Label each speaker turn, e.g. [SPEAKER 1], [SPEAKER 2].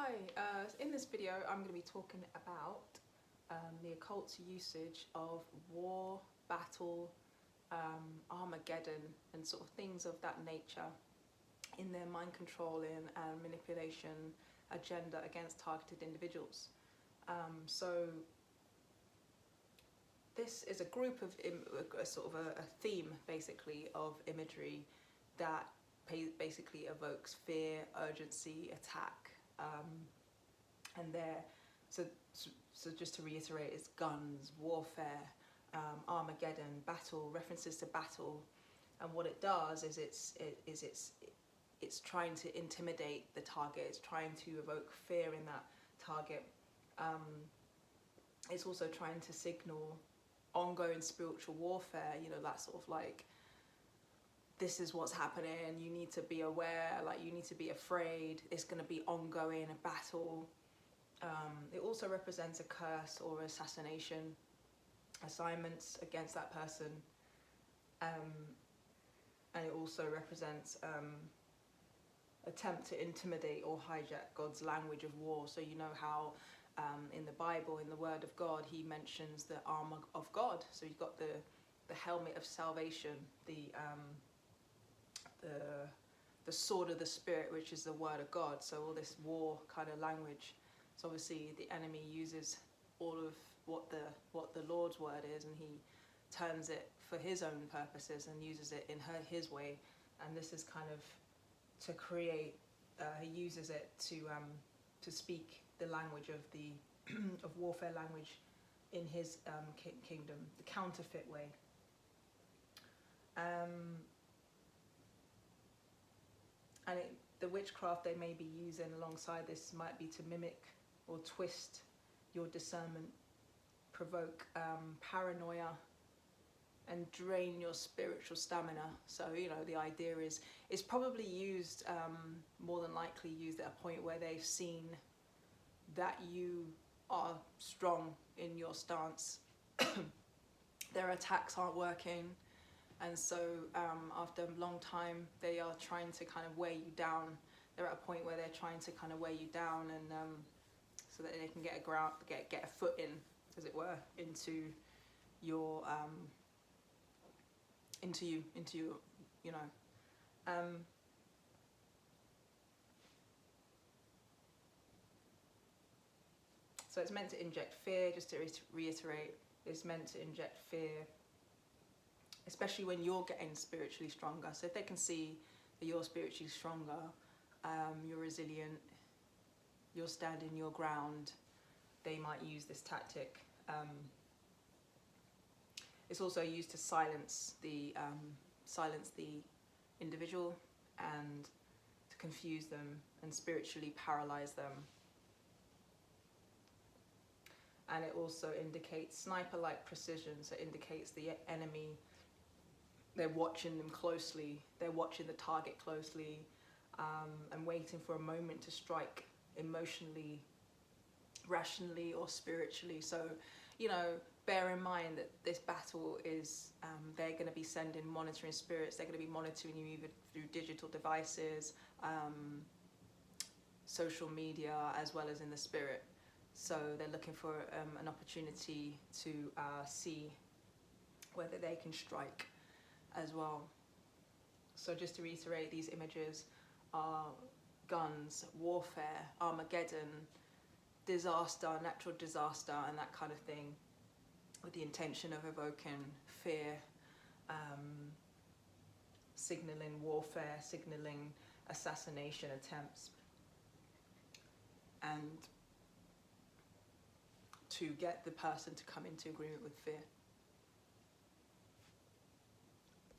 [SPEAKER 1] Hi, in this video I'm going to be talking about the occult usage of war, battle, Armageddon and sort of things of that nature in their mind controlling and manipulation agenda against targeted individuals. So this is a group of a theme basically of imagery that basically evokes fear, urgency, attack, and there. So just to reiterate, it's guns, warfare, Armageddon, battle, references to battle, and what it does is it's trying to intimidate the target. It's trying to evoke fear in that target. It's also trying to signal ongoing spiritual warfare. You know, that sort of like, this is what's happening, you need to be aware, like you need to be afraid, it's going to be ongoing, a battle. It also represents a curse or assassination, assignments against that person, and it also represents attempt to intimidate or hijack God's language of war. So you know how in the Bible, in the Word of God, he mentions the armor of God. So you've got the helmet of salvation, the sword of the Spirit, which is the Word of God. So all this war kind of language. So obviously the enemy uses all of what the Lord's word is, and he turns it for his own purposes and uses it in his way. And this is kind of to create. He uses it to speak the language of the of warfare language in his kingdom, the counterfeit way. And the witchcraft they may be using alongside this might be to mimic or twist your discernment, provoke paranoia, and drain your spiritual stamina. So, you know, the idea is it's probably used, more than likely used at a point where they've seen that you are strong in your stance. Their attacks aren't working. And so after a long time, they are trying to kind of wear you down. They're at a point where they're trying to kind of wear you down, and so that they can get a foot in, as it were, into your you know. So it's meant to inject fear. Just to reiterate, it's meant to inject fear, especially when you're getting spiritually stronger. So if they can see that you're spiritually stronger, you're resilient, you're standing your ground, they might use this tactic. It's also used to silence the individual and to confuse them and spiritually paralyze them. And it also indicates sniper-like precision. So it indicates the enemy. They're watching them closely, they're watching the target closely, and waiting for a moment to strike emotionally, rationally or spiritually. So, you know, bear in mind that this battle is, they're going to be sending monitoring spirits, they're going to be monitoring you either through digital devices, social media, as well as in the spirit. So they're looking for an opportunity to see whether they can strike as well. So just to reiterate, these images are guns, warfare, Armageddon, disaster, natural disaster, and that kind of thing, with the intention of evoking fear, signaling warfare, signaling assassination attempts, and to get the person to come into agreement with fear.